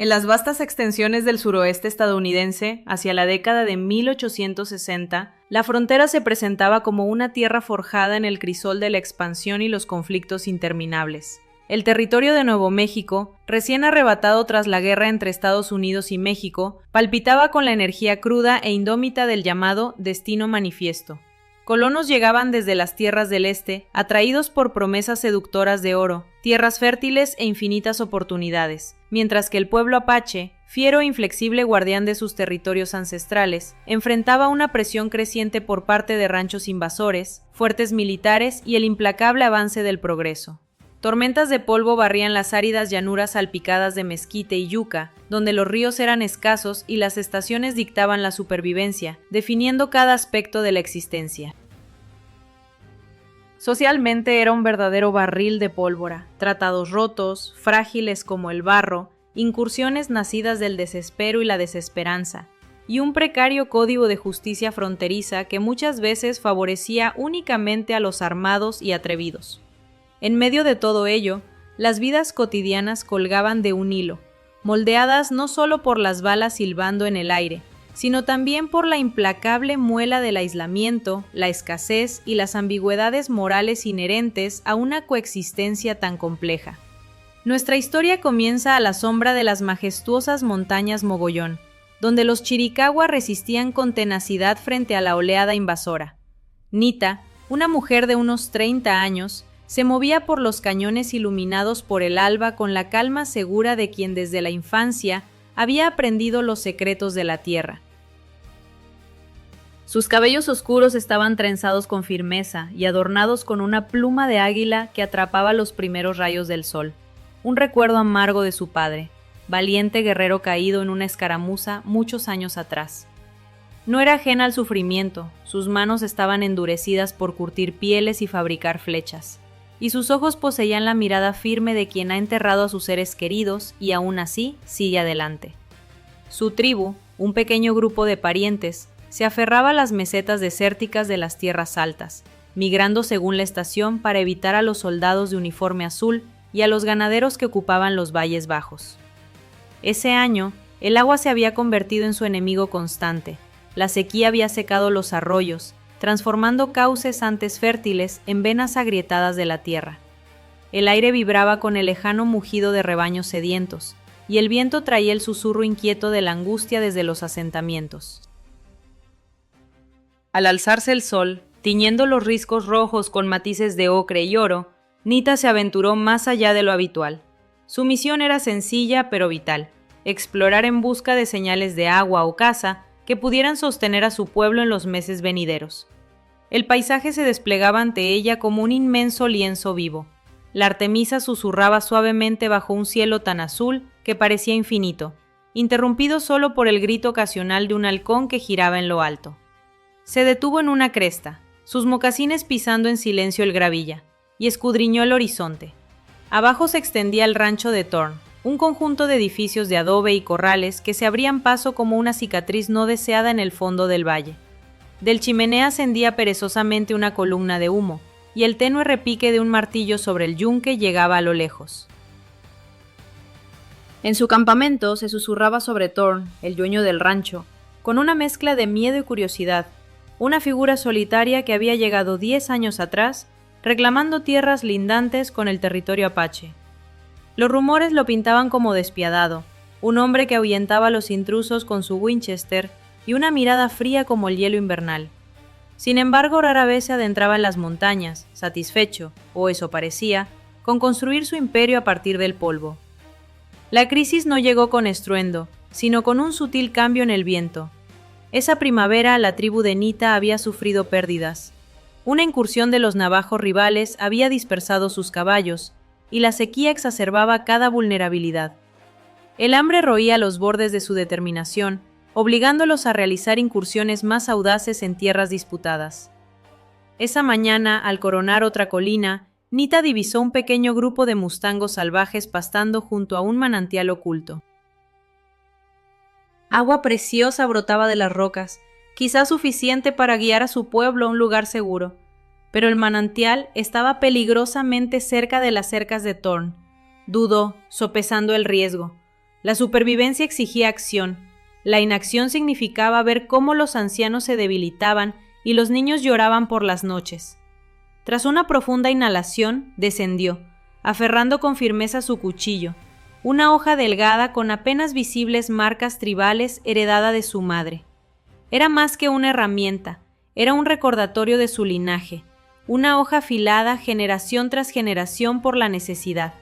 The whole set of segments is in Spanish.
En las vastas extensiones del suroeste estadounidense, hacia la década de 1860, la frontera se presentaba como una tierra forjada en el crisol de la expansión y los conflictos interminables. El territorio de Nuevo México, recién arrebatado tras la guerra entre Estados Unidos y México, palpitaba con la energía cruda e indómita del llamado Destino Manifiesto. Colonos llegaban desde las tierras del este, atraídos por promesas seductoras de oro, tierras fértiles e infinitas oportunidades, mientras que el pueblo apache, fiero e inflexible guardián de sus territorios ancestrales, enfrentaba una presión creciente por parte de ranchos invasores, fuertes militares y el implacable avance del progreso. Tormentas de polvo barrían las áridas llanuras salpicadas de mezquite y yuca, donde los ríos eran escasos y las estaciones dictaban la supervivencia, definiendo cada aspecto de la existencia. Socialmente era un verdadero barril de pólvora, tratados rotos, frágiles como el barro, incursiones nacidas del desespero y la desesperanza, y un precario código de justicia fronteriza que muchas veces favorecía únicamente a los armados y atrevidos. En medio de todo ello, las vidas cotidianas colgaban de un hilo, moldeadas no solo por las balas silbando en el aire, sino también por la implacable muela del aislamiento, la escasez y las ambigüedades morales inherentes a una coexistencia tan compleja. Nuestra historia comienza a la sombra de las majestuosas montañas Mogollón, donde los Chiricahua resistían con tenacidad frente a la oleada invasora. Nita, una mujer de unos 30 años, se movía por los cañones iluminados por el alba con la calma segura de quien desde la infancia había aprendido los secretos de la tierra. Sus cabellos oscuros estaban trenzados con firmeza y adornados con una pluma de águila que atrapaba los primeros rayos del sol, un recuerdo amargo de su padre, valiente guerrero caído en una escaramuza muchos años atrás. No era ajena al sufrimiento, sus manos estaban endurecidas por curtir pieles y fabricar flechas, y sus ojos poseían la mirada firme de quien ha enterrado a sus seres queridos y aún así sigue adelante. Su tribu, un pequeño grupo de parientes, se aferraba a las mesetas desérticas de las tierras altas, migrando según la estación para evitar a los soldados de uniforme azul y a los ganaderos que ocupaban los valles bajos. Ese año, el agua se había convertido en su enemigo constante, la sequía había secado los arroyos, transformando cauces antes fértiles en venas agrietadas de la tierra. El aire vibraba con el lejano mugido de rebaños sedientos, y el viento traía el susurro inquieto de la angustia desde los asentamientos. Al alzarse el sol, tiñendo los riscos rojos con matices de ocre y oro, Nita se aventuró más allá de lo habitual. Su misión era sencilla pero vital: explorar en busca de señales de agua o caza que pudieran sostener a su pueblo en los meses venideros. El paisaje se desplegaba ante ella como un inmenso lienzo vivo. La Artemisa susurraba suavemente bajo un cielo tan azul que parecía infinito, interrumpido solo por el grito ocasional de un halcón que giraba en lo alto. Se detuvo en una cresta, sus mocasines pisando en silencio el gravilla, y escudriñó el horizonte. Abajo se extendía el rancho de Thorn, un conjunto de edificios de adobe y corrales que se abrían paso como una cicatriz no deseada en el fondo del valle. Del chimenea ascendía perezosamente una columna de humo, y el tenue repique de un martillo sobre el yunque llegaba a lo lejos. En su campamento se susurraba sobre Thorn, el dueño del rancho, con una mezcla de miedo y curiosidad, una figura solitaria que había llegado 10 años atrás, reclamando tierras lindantes con el territorio apache. Los rumores lo pintaban como despiadado, un hombre que ahuyentaba a los intrusos con su Winchester y una mirada fría como el hielo invernal. Sin embargo, rara vez se adentraba en las montañas, satisfecho, o eso parecía, con construir su imperio a partir del polvo. La crisis no llegó con estruendo, sino con un sutil cambio en el viento. Esa primavera la tribu de Nita había sufrido pérdidas. Una incursión de los navajos rivales había dispersado sus caballos, y la sequía exacerbaba cada vulnerabilidad. El hambre roía los bordes de su determinación, obligándolos a realizar incursiones más audaces en tierras disputadas. Esa mañana, al coronar otra colina, Nita divisó un pequeño grupo de mustangos salvajes pastando junto a un manantial oculto. Agua preciosa brotaba de las rocas, quizás suficiente para guiar a su pueblo a un lugar seguro, pero el manantial estaba peligrosamente cerca de las cercas de Thorn. Dudó, sopesando el riesgo. La supervivencia exigía acción. La inacción significaba ver cómo los ancianos se debilitaban y los niños lloraban por las noches. Tras una profunda inhalación, descendió, aferrando con firmeza su cuchillo, una hoja delgada con apenas visibles marcas tribales heredada de su madre. Era más que una herramienta, era un recordatorio de su linaje, una hoja afilada generación tras generación por la necesidad.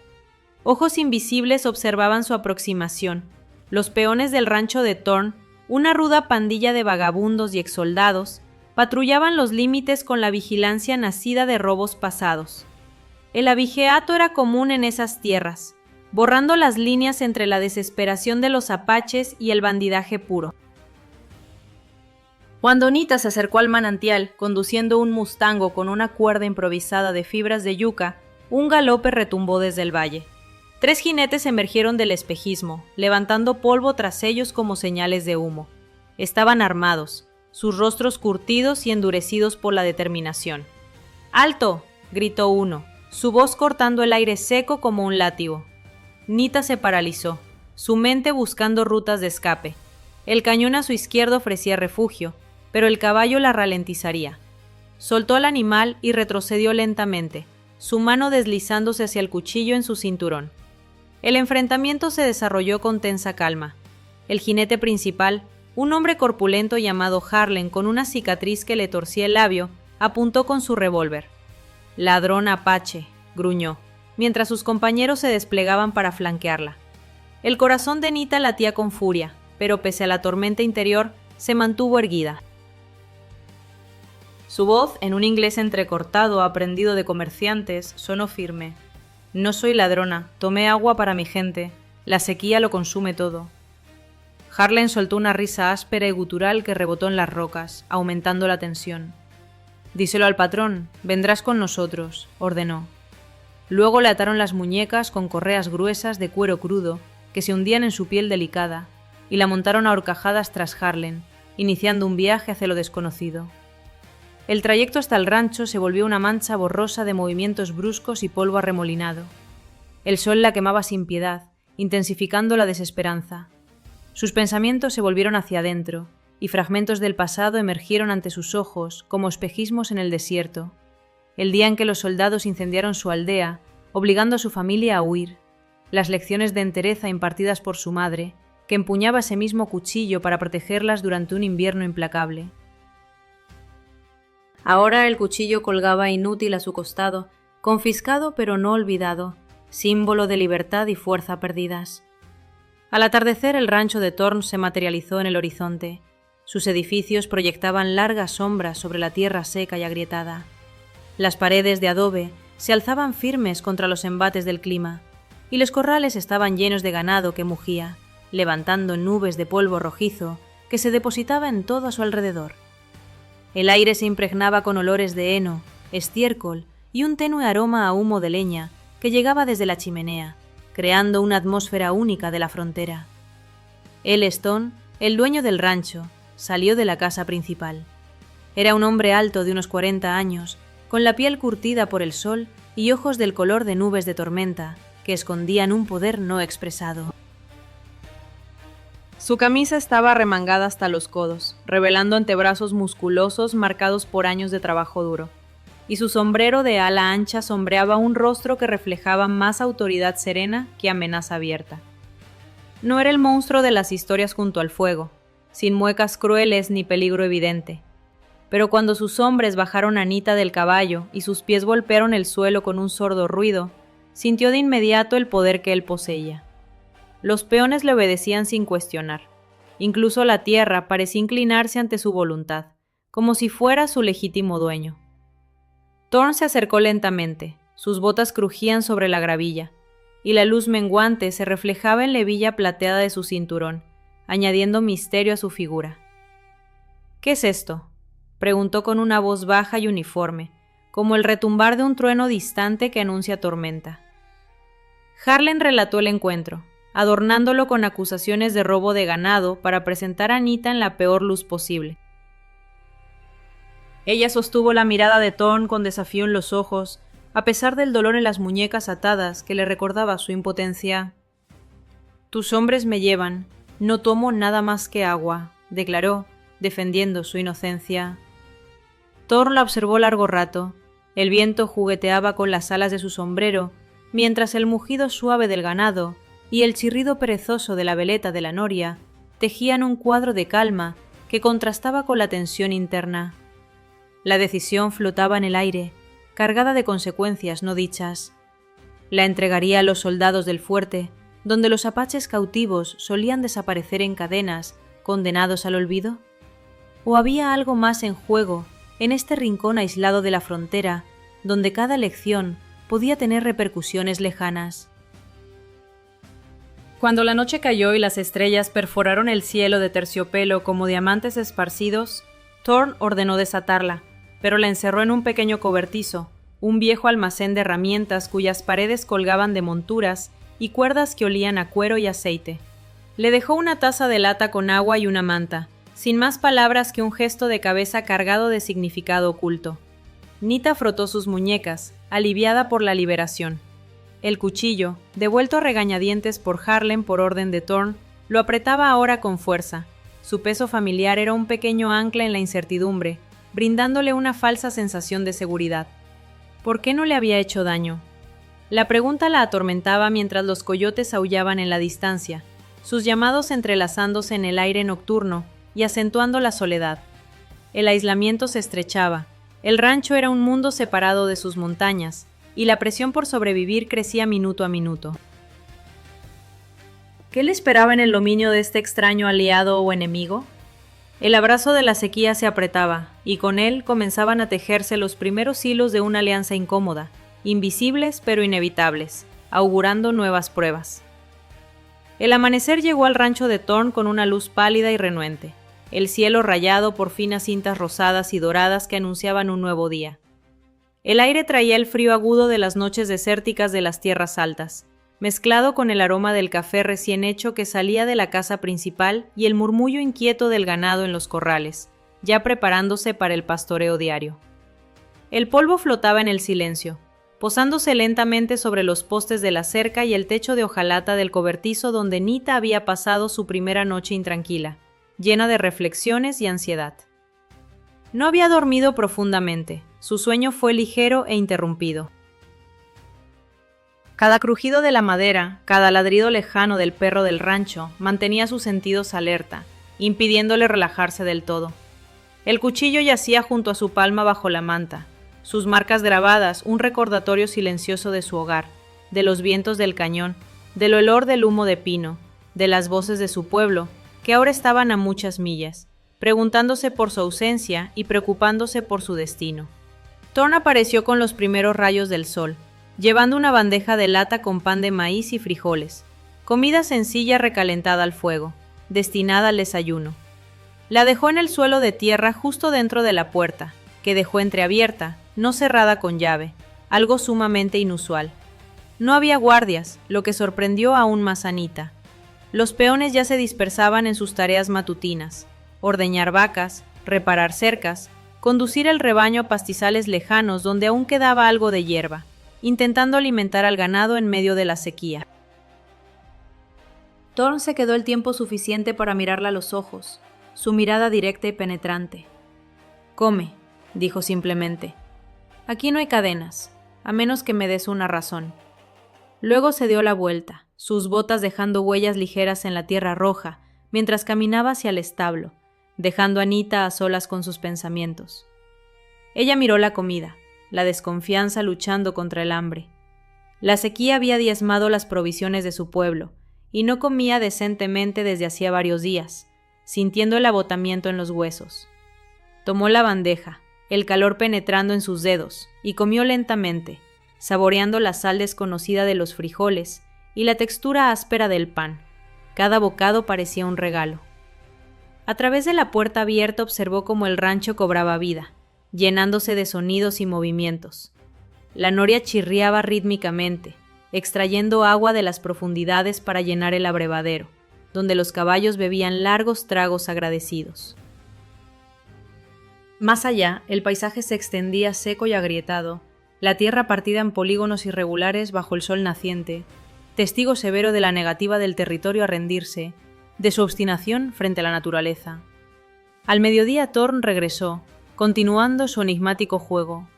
Ojos invisibles observaban su aproximación. Los peones del rancho de Thorn, una ruda pandilla de vagabundos y exsoldados, patrullaban los límites con la vigilancia nacida de robos pasados. El abigeato era común en esas tierras, borrando las líneas entre la desesperación de los apaches y el bandidaje puro. Cuando Nita se acercó al manantial, conduciendo un mustango con una cuerda improvisada de fibras de yuca, un galope retumbó desde el valle. 3 jinetes emergieron del espejismo, levantando polvo tras ellos como señales de humo. Estaban armados, sus rostros curtidos y endurecidos por la determinación. ¡Alto!, gritó uno, su voz cortando el aire seco como un látigo. Nita se paralizó, su mente buscando rutas de escape. El cañón a su izquierda ofrecía refugio, pero el caballo la ralentizaría. Soltó al animal y retrocedió lentamente, su mano deslizándose hacia el cuchillo en su cinturón. El enfrentamiento se desarrolló con tensa calma. El jinete principal, un hombre corpulento llamado Harlen con una cicatriz que le torcía el labio, apuntó con su revólver. «Ladrón apache», gruñó, mientras sus compañeros se desplegaban para flanquearla. El corazón de Nita latía con furia, pero pese a la tormenta interior, se mantuvo erguida. Su voz, en un inglés entrecortado aprendido de comerciantes, sonó firme. «No soy ladrona, tomé agua para mi gente. La sequía lo consume todo». Harlen soltó una risa áspera y gutural que rebotó en las rocas, aumentando la tensión. «Díselo al patrón, vendrás con nosotros», ordenó. Luego le ataron las muñecas con correas gruesas de cuero crudo que se hundían en su piel delicada y la montaron a horcajadas tras Harlen, iniciando un viaje hacia lo desconocido. El trayecto hasta el rancho se volvió una mancha borrosa de movimientos bruscos y polvo arremolinado. El sol la quemaba sin piedad, intensificando la desesperanza. Sus pensamientos se volvieron hacia adentro, y fragmentos del pasado emergieron ante sus ojos como espejismos en el desierto. El día en que los soldados incendiaron su aldea, obligando a su familia a huir. Las lecciones de entereza impartidas por su madre, que empuñaba ese mismo cuchillo para protegerlas durante un invierno implacable. Ahora el cuchillo colgaba inútil a su costado, confiscado pero no olvidado, símbolo de libertad y fuerza perdidas. Al atardecer el rancho de Thorn se materializó en el horizonte. Sus edificios proyectaban largas sombras sobre la tierra seca y agrietada. Las paredes de adobe se alzaban firmes contra los embates del clima, y los corrales estaban llenos de ganado que mugía, levantando nubes de polvo rojizo que se depositaba en todo a su alrededor. El aire se impregnaba con olores de heno, estiércol y un tenue aroma a humo de leña que llegaba desde la chimenea, creando una atmósfera única de la frontera. El Stone, el dueño del rancho, salió de la casa principal. Era un hombre alto de unos 40 años, con la piel curtida por el sol y ojos del color de nubes de tormenta que escondían un poder no expresado. Su camisa estaba arremangada hasta los codos, revelando antebrazos musculosos marcados por años de trabajo duro, y su sombrero de ala ancha sombreaba un rostro que reflejaba más autoridad serena que amenaza abierta. No era el monstruo de las historias junto al fuego, sin muecas crueles ni peligro evidente. Pero cuando sus hombres bajaron a Nita del caballo y sus pies golpearon el suelo con un sordo ruido, sintió de inmediato el poder que él poseía. Los peones le obedecían sin cuestionar. Incluso la tierra parecía inclinarse ante su voluntad, como si fuera su legítimo dueño. Thorn se acercó lentamente, sus botas crujían sobre la gravilla, y la luz menguante se reflejaba en la hebilla plateada de su cinturón, añadiendo misterio a su figura. «¿Qué es esto?», preguntó con una voz baja y uniforme, como el retumbar de un trueno distante que anuncia tormenta. Harlen relató el encuentro, adornándolo con acusaciones de robo de ganado para presentar a Nita en la peor luz posible. Ella sostuvo la mirada de Thorn con desafío en los ojos, a pesar del dolor en las muñecas atadas que le recordaba su impotencia. Tus hombres me llevan, no tomo nada más que agua, declaró, defendiendo su inocencia. Thor la observó largo rato. El viento jugueteaba con las alas de su sombrero, mientras el mugido suave del ganado y el chirrido perezoso de la veleta de la noria tejían un cuadro de calma que contrastaba con la tensión interna. La decisión flotaba en el aire, cargada de consecuencias no dichas. La entregaría a los soldados del fuerte, donde los apaches cautivos solían desaparecer en cadenas, condenados al olvido. ¿O había algo más en juego en este rincón aislado de la frontera, donde cada elección podía tener repercusiones lejanas? Cuando la noche cayó y las estrellas perforaron el cielo de terciopelo como diamantes esparcidos, Thorn ordenó desatarla, pero la encerró en un pequeño cobertizo, un viejo almacén de herramientas cuyas paredes colgaban de monturas y cuerdas que olían a cuero y aceite. Le dejó una taza de lata con agua y una manta, sin más palabras que un gesto de cabeza cargado de significado oculto. Nita frotó sus muñecas, aliviada por la liberación. El cuchillo, devuelto a regañadientes por Harlem por orden de Thorn, lo apretaba ahora con fuerza. Su peso familiar era un pequeño ancla en la incertidumbre, brindándole una falsa sensación de seguridad. ¿Por qué no le había hecho daño? La pregunta la atormentaba mientras los coyotes aullaban en la distancia, sus llamados entrelazándose en el aire nocturno y acentuando la soledad. El aislamiento se estrechaba. El rancho era un mundo separado de sus montañas, y la presión por sobrevivir crecía minuto a minuto. ¿Qué le esperaba en el dominio de este extraño aliado o enemigo? El abrazo de la sequía se apretaba, y con él comenzaban a tejerse los primeros hilos de una alianza incómoda, invisibles pero inevitables, augurando nuevas pruebas. El amanecer llegó al rancho de Thorn con una luz pálida y renuente, el cielo rayado por finas cintas rosadas y doradas que anunciaban un nuevo día. El aire traía el frío agudo de las noches desérticas de las tierras altas, mezclado con el aroma del café recién hecho que salía de la casa principal y el murmullo inquieto del ganado en los corrales, ya preparándose para el pastoreo diario. El polvo flotaba en el silencio, posándose lentamente sobre los postes de la cerca y el techo de hojalata del cobertizo donde Nita había pasado su primera noche intranquila, llena de reflexiones y ansiedad. No había dormido profundamente, su sueño fue ligero e interrumpido. Cada crujido de la madera, cada ladrido lejano del perro del rancho mantenía sus sentidos alerta, impidiéndole relajarse del todo. El cuchillo yacía junto a su palma bajo la manta, sus marcas grabadas un recordatorio silencioso de su hogar, de los vientos del cañón, del olor del humo de pino, de las voces de su pueblo, que ahora estaban a muchas millas, preguntándose por su ausencia y preocupándose por su destino. Thorn apareció con los primeros rayos del sol, llevando una bandeja de lata con pan de maíz y frijoles, comida sencilla recalentada al fuego, destinada al desayuno. La dejó en el suelo de tierra justo dentro de la puerta, que dejó entreabierta, no cerrada con llave, algo sumamente inusual. No había guardias, lo que sorprendió aún más a Nita. Los peones ya se dispersaban en sus tareas matutinas, ordeñar vacas, reparar cercas, conducir el rebaño a pastizales lejanos donde aún quedaba algo de hierba, intentando alimentar al ganado en medio de la sequía. Thorn se quedó el tiempo suficiente para mirarla a los ojos, su mirada directa y penetrante. «Come», dijo simplemente. «Aquí no hay cadenas, a menos que me des una razón». Luego se dio la vuelta, sus botas dejando huellas ligeras en la tierra roja, mientras caminaba hacia el establo, dejando a Nita a solas con sus pensamientos. Ella miró la comida, la desconfianza luchando contra el hambre. La sequía había diezmado las provisiones de su pueblo, y no comía decentemente desde hacía varios días, sintiendo el agotamiento en los huesos. Tomó la bandeja, el calor penetrando en sus dedos, y comió lentamente, saboreando la sal desconocida de los frijoles y la textura áspera del pan. Cada bocado parecía un regalo. A través de la puerta abierta observó cómo el rancho cobraba vida, llenándose de sonidos y movimientos. La noria chirriaba rítmicamente, extrayendo agua de las profundidades para llenar el abrevadero, donde los caballos bebían largos tragos agradecidos. Más allá, el paisaje se extendía seco y agrietado, la tierra partida en polígonos irregulares bajo el sol naciente, testigo severo de la negativa del territorio a rendirse, de su obstinación frente a la naturaleza. Al mediodía Thorn regresó, continuando su enigmático juego.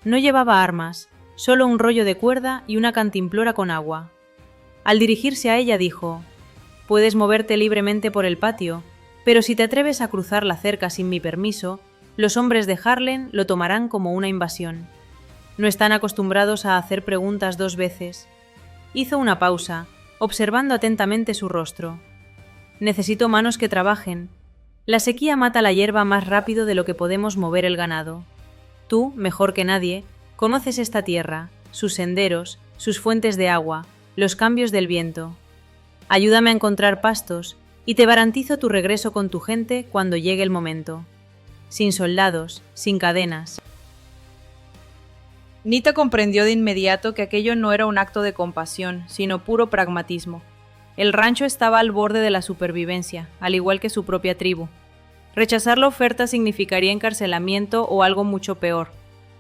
No llevaba armas, solo un rollo de cuerda y una cantimplora con agua. Al dirigirse a ella dijo: «Puedes moverte libremente por el patio, pero si te atreves a cruzar la cerca sin mi permiso, los hombres de Harlen lo tomarán como una invasión. No están acostumbrados a hacer preguntas dos veces». Hizo una pausa, observando atentamente su rostro. «Necesito manos que trabajen. La sequía mata la hierba más rápido de lo que podemos mover el ganado. Tú, mejor que nadie, conoces esta tierra, sus senderos, sus fuentes de agua, los cambios del viento. Ayúdame a encontrar pastos y te garantizo tu regreso con tu gente cuando llegue el momento. Sin soldados, sin cadenas». Nita comprendió de inmediato que aquello no era un acto de compasión, sino puro pragmatismo. El rancho estaba al borde de la supervivencia, al igual que su propia tribu. Rechazar la oferta significaría encarcelamiento o algo mucho peor.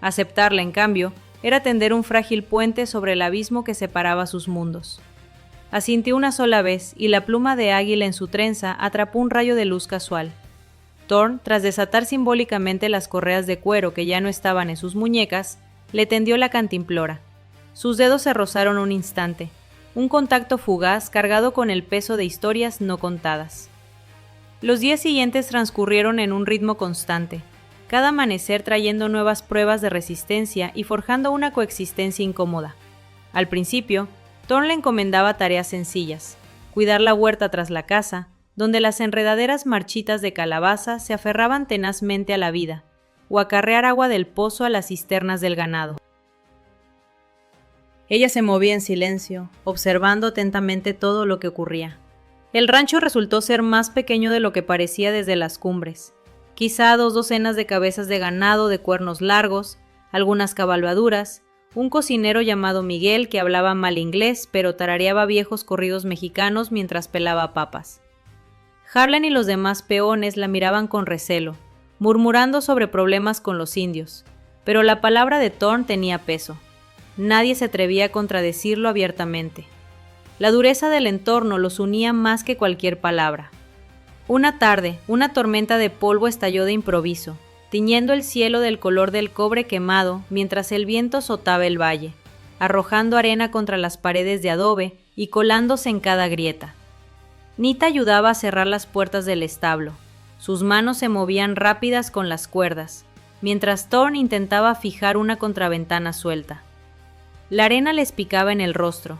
Aceptarla, en cambio, era tender un frágil puente sobre el abismo que separaba sus mundos. Asintió una sola vez y la pluma de águila en su trenza atrapó un rayo de luz casual. Thorn, tras desatar simbólicamente las correas de cuero que ya no estaban en sus muñecas, le tendió la cantimplora. Sus dedos se rozaron un instante, un contacto fugaz cargado con el peso de historias no contadas. Los días siguientes transcurrieron en un ritmo constante, cada amanecer trayendo nuevas pruebas de resistencia y forjando una coexistencia incómoda. Al principio, Thorn le encomendaba tareas sencillas: cuidar la huerta tras la casa, donde las enredaderas marchitas de calabaza se aferraban tenazmente a la vida, o acarrear agua del pozo a las cisternas del ganado. Ella se movía en silencio, observando atentamente todo lo que ocurría. El rancho resultó ser más pequeño de lo que parecía desde las cumbres. Quizá 2 docenas de cabezas de ganado de cuernos largos, algunas cabalgaduras, un cocinero llamado Miguel que hablaba mal inglés pero tarareaba viejos corridos mexicanos mientras pelaba papas. Harlen y los demás peones la miraban con recelo, murmurando sobre problemas con los indios, pero la palabra de Thorn tenía peso. Nadie se atrevía a contradecirlo abiertamente. La dureza del entorno los unía más que cualquier palabra. Una tarde, una tormenta de polvo estalló de improviso, tiñendo el cielo del color del cobre quemado mientras el viento azotaba el valle, arrojando arena contra las paredes de adobe y colándose en cada grieta. Nita ayudaba a cerrar las puertas del establo. Sus manos se movían rápidas con las cuerdas, mientras Thorn intentaba fijar una contraventana suelta. La arena les picaba en el rostro.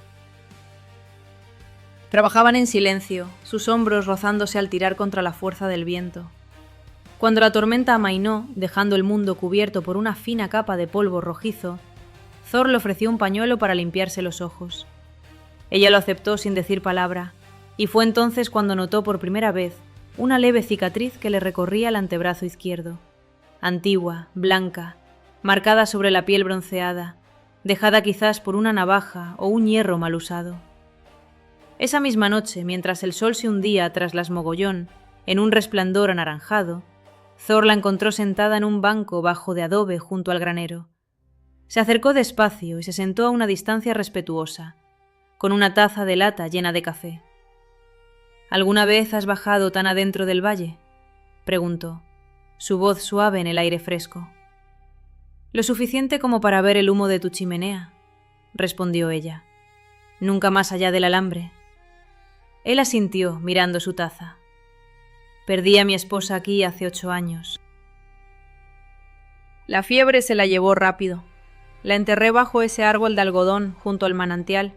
Trabajaban en silencio, sus hombros rozándose al tirar contra la fuerza del viento. Cuando la tormenta amainó, dejando el mundo cubierto por una fina capa de polvo rojizo, Thor le ofreció un pañuelo para limpiarse los ojos. Ella lo aceptó sin decir palabra, y fue entonces cuando notó por primera vez una leve cicatriz que le recorría el antebrazo izquierdo. Antigua, blanca, marcada sobre la piel bronceada, dejada quizás por una navaja o un hierro mal usado. Esa misma noche, mientras el sol se hundía tras las mogollón, en un resplandor anaranjado, Thor la encontró sentada en un banco bajo de adobe junto al granero. Se acercó despacio y se sentó a una distancia respetuosa, con una taza de lata llena de café. —¿Alguna vez has bajado tan adentro del valle? —preguntó, su voz suave en el aire fresco. —Lo suficiente como para ver el humo de tu chimenea —respondió ella—. Nunca más allá del alambre. Él asintió, mirando su taza. Perdí a mi esposa aquí hace 8 años. La fiebre se la llevó rápido. La enterré bajo ese árbol de algodón junto al manantial.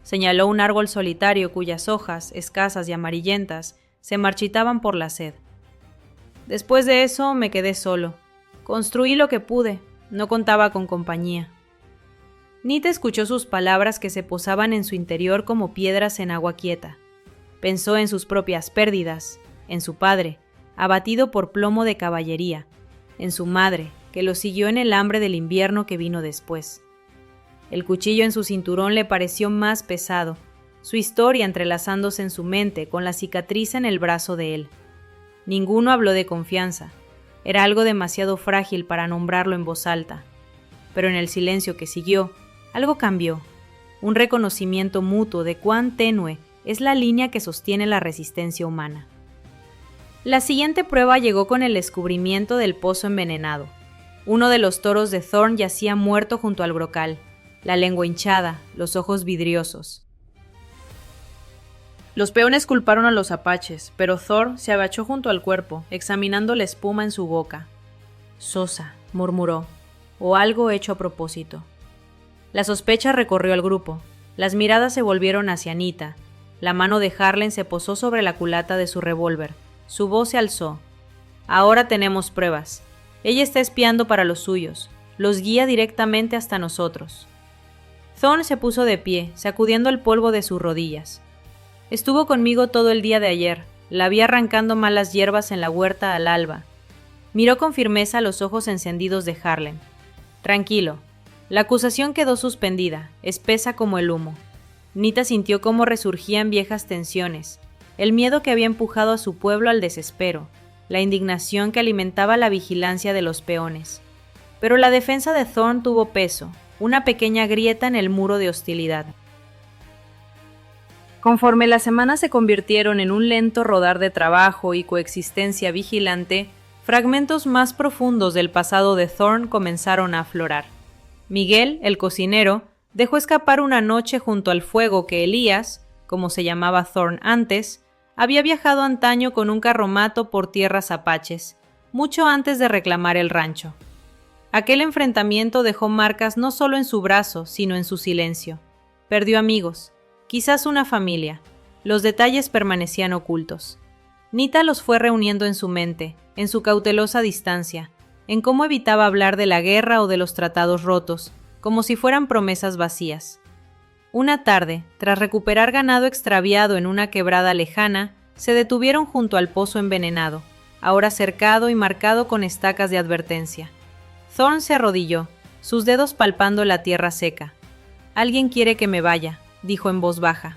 Señaló un árbol solitario cuyas hojas, escasas y amarillentas, se marchitaban por la sed. Después de eso me quedé solo. Construí lo que pude, no contaba con compañía. Nita escuchó sus palabras que se posaban en su interior como piedras en agua quieta. Pensó en sus propias pérdidas, en su padre, abatido por plomo de caballería, en su madre, que lo siguió en el hambre del invierno que vino después. El cuchillo en su cinturón le pareció más pesado, su historia entrelazándose en su mente con la cicatriz en el brazo de él. Ninguno habló de confianza. Era algo demasiado frágil para nombrarlo en voz alta. Pero en el silencio que siguió, algo cambió. un reconocimiento mutuo de cuán tenue es la línea que sostiene la resistencia humana. La siguiente prueba llegó con el descubrimiento del pozo envenenado. Uno de los toros de Thorn yacía muerto junto al brocal, la lengua hinchada, los ojos vidriosos. Los peones culparon a los apaches, pero Thor se agachó junto al cuerpo, examinando la espuma en su boca. Sosa, murmuró, o algo hecho a propósito. La sospecha recorrió al grupo. Las miradas se volvieron hacia Nita. La mano de Harlan se posó sobre la culata de su revólver. Su voz se alzó. Ahora tenemos pruebas. Ella está espiando para los suyos. Los guía directamente hasta nosotros. Thorn se puso de pie, sacudiendo el polvo de sus rodillas. Estuvo conmigo todo el día de ayer. La vi arrancando malas hierbas en la huerta al alba. Miró con firmeza los ojos encendidos de Harlan. Tranquilo. La acusación quedó suspendida, espesa como el humo. Nita sintió cómo resurgían viejas tensiones, el miedo que había empujado a su pueblo al desespero, la indignación que alimentaba la vigilancia de los peones. Pero la defensa de Thorn tuvo peso, una pequeña grieta en el muro de hostilidad. Conforme las semanas se convirtieron en un lento rodar de trabajo y coexistencia vigilante, fragmentos más profundos del pasado de Thorn comenzaron a aflorar. Miguel, el cocinero, dejó escapar una noche junto al fuego que Elías, como se llamaba Thorn antes, había viajado antaño con un carromato por tierras apaches, mucho antes de reclamar el rancho. Aquel enfrentamiento dejó marcas no solo en su brazo, sino en su silencio. Perdió amigos, quizás una familia. Los detalles permanecían ocultos. Nita los fue reuniendo en su mente, en su cautelosa distancia, en cómo evitaba hablar de la guerra o de los tratados rotos, como si fueran promesas vacías. Una tarde, tras recuperar ganado extraviado en una quebrada lejana, se detuvieron junto al pozo envenenado, ahora cercado y marcado con estacas de advertencia. Thorn se arrodilló, sus dedos palpando la tierra seca. «Alguien quiere que me vaya», dijo en voz baja.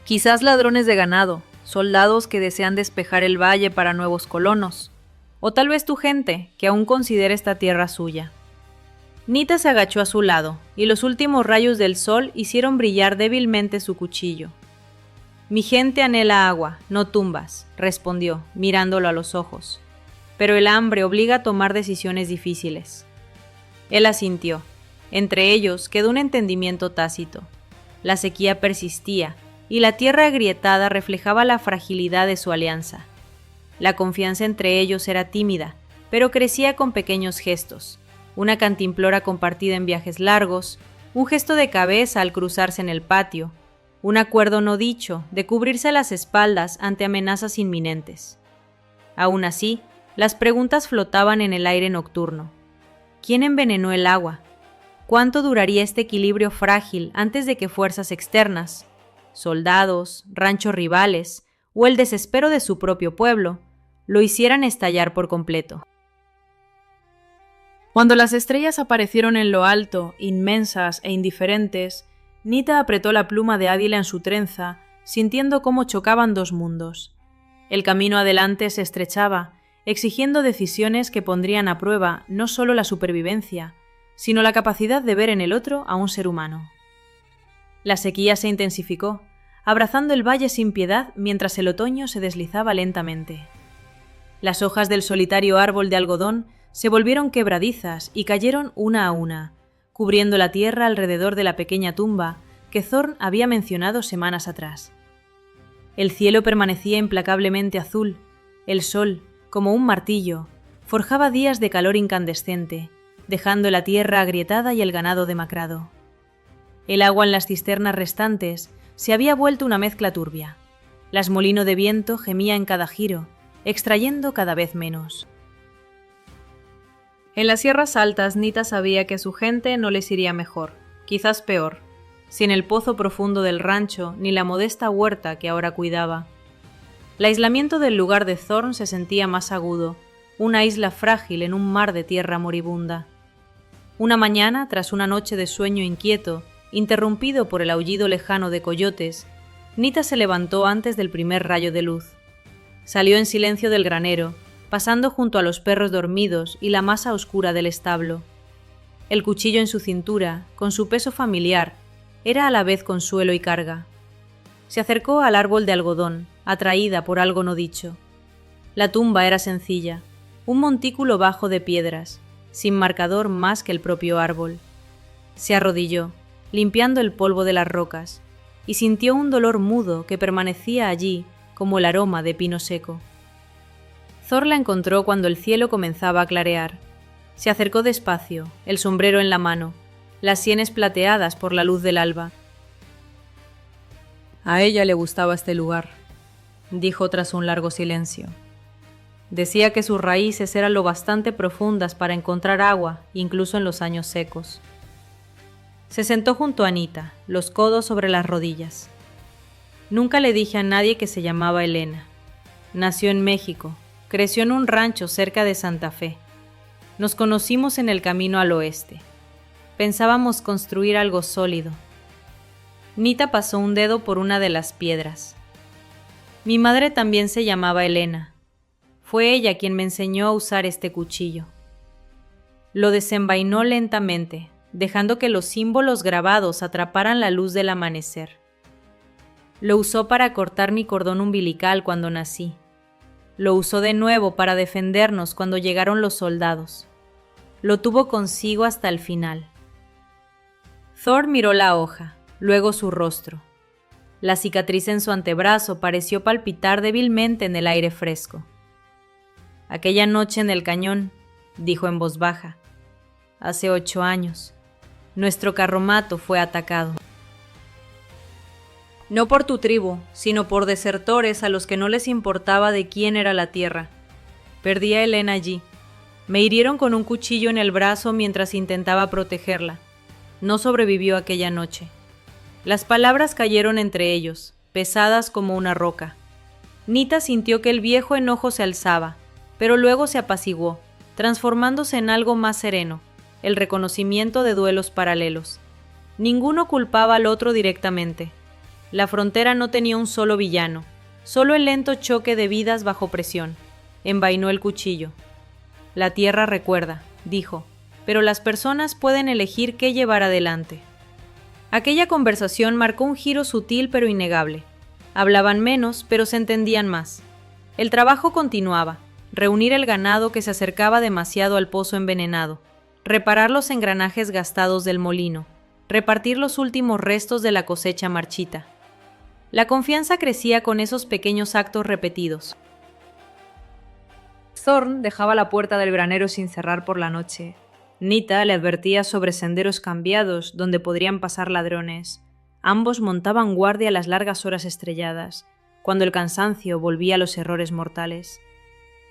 «Quizás ladrones de ganado, soldados que desean despejar el valle para nuevos colonos. O tal vez tu gente, que aún considera esta tierra suya». Nita se agachó a su lado, y los últimos rayos del sol hicieron brillar débilmente su cuchillo. «Mi gente anhela agua, no tumbas», respondió, mirándolo a los ojos. «Pero el hambre obliga a tomar decisiones difíciles». Él asintió. Entre ellos quedó un entendimiento tácito. La sequía persistía, y la tierra agrietada reflejaba la fragilidad de su alianza. La confianza entre ellos era tímida, pero crecía con pequeños gestos. Una cantimplora compartida en viajes largos, un gesto de cabeza al cruzarse en el patio, un acuerdo no dicho de cubrirse las espaldas ante amenazas inminentes. Aún así, las preguntas flotaban en el aire nocturno. ¿Quién envenenó el agua? ¿Cuánto duraría este equilibrio frágil antes de que fuerzas externas, soldados, ranchos rivales o el desespero de su propio pueblo, lo hicieran estallar por completo? Cuando las estrellas aparecieron en lo alto, inmensas e indiferentes, Nita apretó la pluma de águila en su trenza, sintiendo cómo chocaban dos mundos. El camino adelante se estrechaba, exigiendo decisiones que pondrían a prueba no solo la supervivencia, sino la capacidad de ver en el otro a un ser humano. La sequía se intensificó, abrazando el valle sin piedad mientras el otoño se deslizaba lentamente. Las hojas del solitario árbol de algodón se volvieron quebradizas y cayeron una a una, cubriendo la tierra alrededor de la pequeña tumba que Thorn había mencionado semanas atrás. El cielo permanecía implacablemente azul, el sol, como un martillo, forjaba días de calor incandescente, dejando la tierra agrietada y el ganado demacrado. El agua en las cisternas restantes se había vuelto una mezcla turbia. Las molino de viento gemía en cada giro, extrayendo cada vez menos. En las sierras altas, Nita sabía que a su gente no les iría mejor, quizás peor, sin el pozo profundo del rancho ni la modesta huerta que ahora cuidaba. El aislamiento del lugar de Thorn se sentía más agudo, una isla frágil en un mar de tierra moribunda. Una mañana, tras una noche de sueño inquieto, interrumpido por el aullido lejano de coyotes, Nita se levantó antes del primer rayo de luz. Salió en silencio del granero, pasando junto a los perros dormidos y la masa oscura del establo. El cuchillo en su cintura, con su peso familiar, era a la vez consuelo y carga. Se acercó al árbol de algodón, atraída por algo no dicho. La tumba era sencilla, un montículo bajo de piedras, sin marcador más que el propio árbol. Se arrodilló, limpiando el polvo de las rocas, y sintió un dolor mudo que permanecía allí como el aroma de pino seco. Thor la encontró cuando el cielo comenzaba a clarear. Se acercó despacio, el sombrero en la mano, las sienes plateadas por la luz del alba. A ella le gustaba este lugar, dijo tras un largo silencio. Decía que sus raíces eran lo bastante profundas para encontrar agua, incluso en los años secos. Se sentó junto a Anita, los codos sobre las rodillas. Nunca le dije a nadie que se llamaba Elena. Nació en México, creció en un rancho cerca de Santa Fe. Nos conocimos en el camino al oeste. Pensábamos construir algo sólido. Nita pasó un dedo por una de las piedras. Mi madre también se llamaba Elena. Fue ella quien me enseñó a usar este cuchillo. Lo desenvainó lentamente, dejando que los símbolos grabados atraparan la luz del amanecer. Lo usó para cortar mi cordón umbilical cuando nací. Lo usó de nuevo para defendernos cuando llegaron los soldados. Lo tuvo consigo hasta el final. Thor miró la hoja, luego su rostro. La cicatriz en su antebrazo pareció palpitar débilmente en el aire fresco. Aquella noche en el cañón, dijo en voz baja, hace 8 años, nuestro carromato fue atacado. No por tu tribu, sino por desertores a los que no les importaba de quién era la tierra. Perdí a Elena allí. Me hirieron con un cuchillo en el brazo mientras intentaba protegerla. No sobrevivió aquella noche. Las palabras cayeron entre ellos, pesadas como una roca. Nita sintió que el viejo enojo se alzaba, pero luego se apaciguó, transformándose en algo más sereno, el reconocimiento de duelos paralelos. Ninguno culpaba al otro directamente. La frontera no tenía un solo villano, solo el lento choque de vidas bajo presión. Envainó el cuchillo. La tierra recuerda, dijo, pero las personas pueden elegir qué llevar adelante. Aquella conversación marcó un giro sutil pero innegable. Hablaban menos, pero se entendían más. El trabajo continuaba, reunir el ganado que se acercaba demasiado al pozo envenenado, reparar los engranajes gastados del molino, repartir los últimos restos de la cosecha marchita. La confianza crecía con esos pequeños actos repetidos. Thorn dejaba la puerta del granero sin cerrar por la noche. Nita le advertía sobre senderos cambiados donde podrían pasar ladrones. Ambos montaban guardia las largas horas estrelladas, cuando el cansancio volvía a los errores mortales.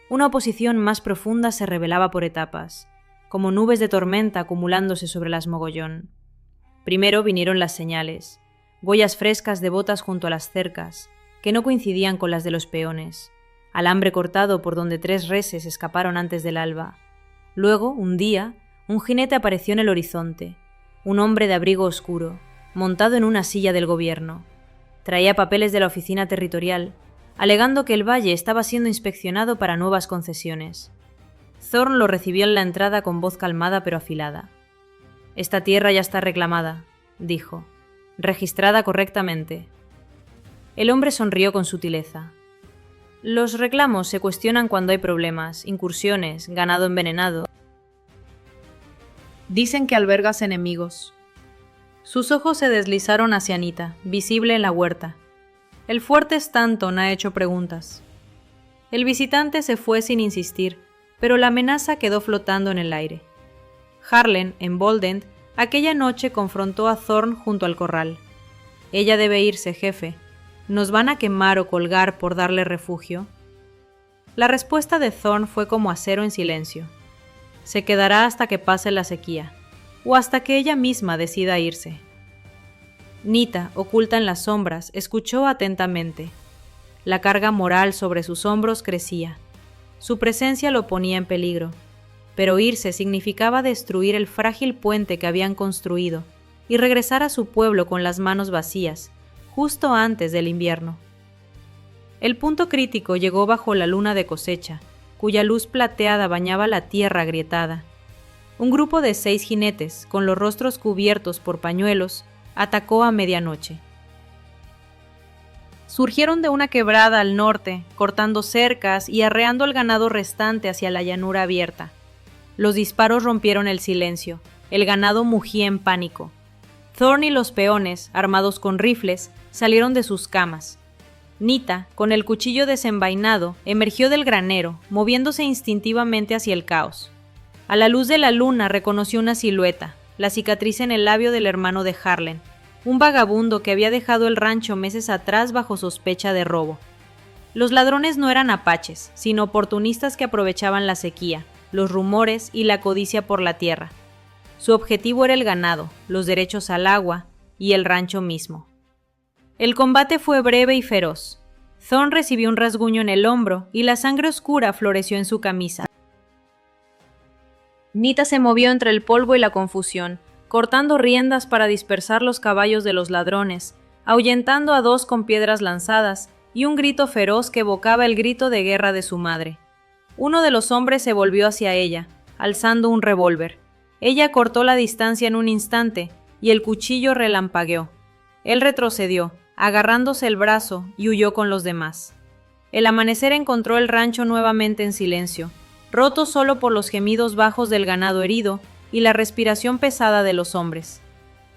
Una oposición más profunda se revelaba por etapas, como nubes de tormenta acumulándose sobre las mogollón. Primero vinieron las señales, huellas frescas de botas junto a las cercas, que no coincidían con las de los peones, alambre cortado por donde 3 reses escaparon antes del alba. Luego, un día, un jinete apareció en el horizonte, un hombre de abrigo oscuro, montado en una silla del gobierno. Traía papeles de la oficina territorial, alegando que el valle estaba siendo inspeccionado para nuevas concesiones. Thorn lo recibió en la entrada con voz calmada pero afilada. «Esta tierra ya está reclamada», dijo, «registrada correctamente». El hombre sonrió con sutileza. «Los reclamos se cuestionan cuando hay problemas, incursiones, ganado envenenado. Dicen que albergas enemigos». Sus ojos se deslizaron hacia Anita, visible en la huerta. El fuerte Stanton ha hecho preguntas. El visitante se fue sin insistir, pero la amenaza quedó flotando en el aire. Harlan, emboldened, aquella noche confrontó a Thorn junto al corral. «Ella debe irse, jefe. ¿Nos van a quemar o colgar por darle refugio?» La respuesta de Thorn fue como acero en silencio. Se quedará hasta que pase la sequía, o hasta que ella misma decida irse. Nita, oculta en las sombras, escuchó atentamente. La carga moral sobre sus hombros crecía. Su presencia lo ponía en peligro, pero irse significaba destruir el frágil puente que habían construido y regresar a su pueblo con las manos vacías, justo antes del invierno. El punto crítico llegó bajo la luna de cosecha, cuya luz plateada bañaba la tierra agrietada. Un grupo de 6 jinetes, con los rostros cubiertos por pañuelos, atacó a medianoche. Surgieron de una quebrada al norte, cortando cercas y arreando al ganado restante hacia la llanura abierta. Los disparos rompieron el silencio. El ganado mugía en pánico. Thorn y los peones, armados con rifles, salieron de sus camas. Nita, con el cuchillo desenvainado, emergió del granero, moviéndose instintivamente hacia el caos. A la luz de la luna reconoció una silueta, la cicatriz en el labio del hermano de Harlan, un vagabundo que había dejado el rancho meses atrás bajo sospecha de robo. Los ladrones no eran apaches, sino oportunistas que aprovechaban la sequía, los rumores y la codicia por la tierra. Su objetivo era el ganado, los derechos al agua y el rancho mismo. El combate fue breve y feroz. Thorn recibió un rasguño en el hombro y la sangre oscura floreció en su camisa. Nita se movió entre el polvo y la confusión, cortando riendas para dispersar los caballos de los ladrones, ahuyentando a 2 con piedras lanzadas y un grito feroz que evocaba el grito de guerra de su madre. Uno de los hombres se volvió hacia ella, alzando un revólver. Ella cortó la distancia en un instante y el cuchillo relampagueó. Él retrocedió, agarrándose el brazo, y huyó con los demás. El amanecer encontró el rancho nuevamente en silencio, roto solo por los gemidos bajos del ganado herido y la respiración pesada de los hombres.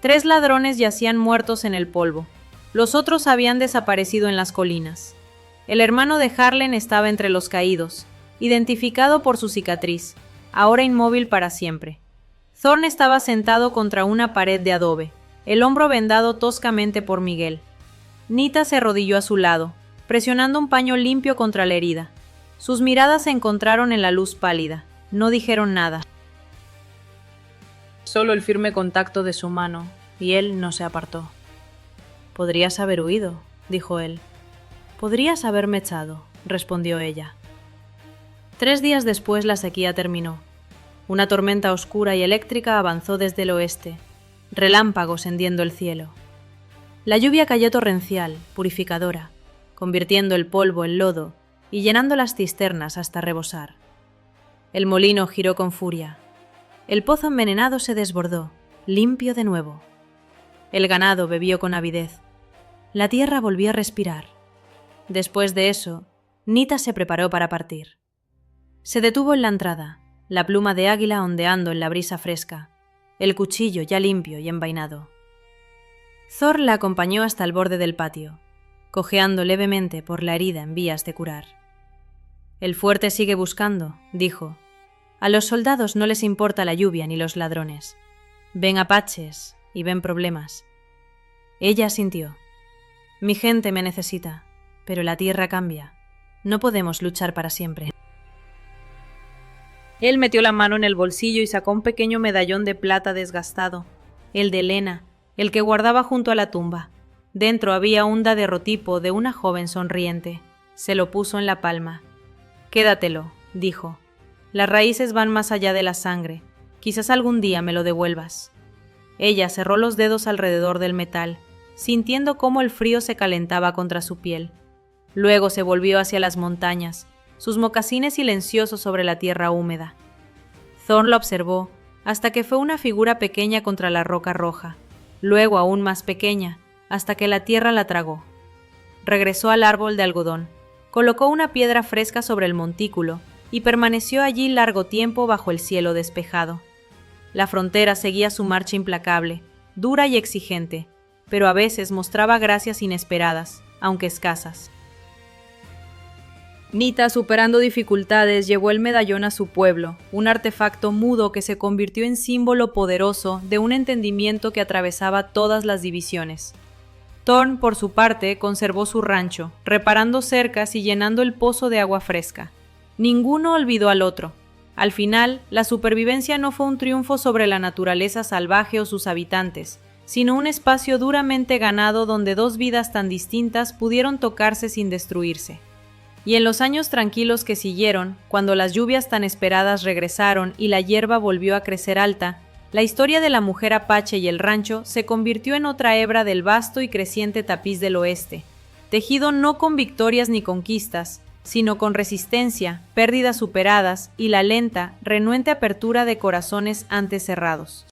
3 ladrones yacían muertos en el polvo. Los otros habían desaparecido en las colinas. El hermano de Harlan estaba entre los caídos, identificado por su cicatriz, ahora inmóvil para siempre. Thorn estaba sentado contra una pared de adobe, el hombro vendado toscamente por Miguel. Nita se arrodilló a su lado, presionando un paño limpio contra la herida. Sus miradas se encontraron en la luz pálida. No dijeron nada. Solo el firme contacto de su mano, y él no se apartó. «Podrías haber huido», dijo él. «Podrías haberme echado», respondió ella. 3 días después la sequía terminó. Una tormenta oscura y eléctrica avanzó desde el oeste, relámpagos hendiendo el cielo. La lluvia cayó torrencial, purificadora, convirtiendo el polvo en lodo y llenando las cisternas hasta rebosar. El molino giró con furia. El pozo envenenado se desbordó, limpio de nuevo. El ganado bebió con avidez. La tierra volvió a respirar. Después de eso, Nita se preparó para partir. Se detuvo en la entrada, la pluma de águila ondeando en la brisa fresca, el cuchillo ya limpio y envainado. Thorn la acompañó hasta el borde del patio, cojeando levemente por la herida en vías de curar. «El fuerte sigue buscando», dijo. «A los soldados no les importa la lluvia ni los ladrones. Ven apaches y ven problemas». Ella asintió. «Mi gente me necesita, pero la tierra cambia. No podemos luchar para siempre». Él metió la mano en el bolsillo y sacó un pequeño medallón de plata desgastado, el de Elena, el que guardaba junto a la tumba. Dentro había un daguerrotipo de una joven sonriente. Se lo puso en la palma. «Quédatelo», dijo. «Las raíces van más allá de la sangre. Quizás algún día me lo devuelvas». Ella cerró los dedos alrededor del metal, sintiendo cómo el frío se calentaba contra su piel. Luego se volvió hacia las montañas, sus mocasines silenciosos sobre la tierra húmeda. Thorn la observó hasta que fue una figura pequeña contra la roca roja, luego aún más pequeña, hasta que la tierra la tragó. Regresó al árbol de algodón, colocó una piedra fresca sobre el montículo y permaneció allí largo tiempo bajo el cielo despejado. La frontera seguía su marcha implacable, dura y exigente, pero a veces mostraba gracias inesperadas, aunque escasas. Nita, superando dificultades, llevó el medallón a su pueblo, un artefacto mudo que se convirtió en símbolo poderoso de un entendimiento que atravesaba todas las divisiones. Thorn, por su parte, conservó su rancho, reparando cercas y llenando el pozo de agua fresca. Ninguno olvidó al otro. Al final, la supervivencia no fue un triunfo sobre la naturaleza salvaje o sus habitantes, sino un espacio duramente ganado donde 2 vidas tan distintas pudieron tocarse sin destruirse. Y en los años tranquilos que siguieron, cuando las lluvias tan esperadas regresaron y la hierba volvió a crecer alta, la historia de la mujer apache y el rancho se convirtió en otra hebra del vasto y creciente tapiz del oeste, tejido no con victorias ni conquistas, sino con resistencia, pérdidas superadas y la lenta, renuente apertura de corazones antes cerrados.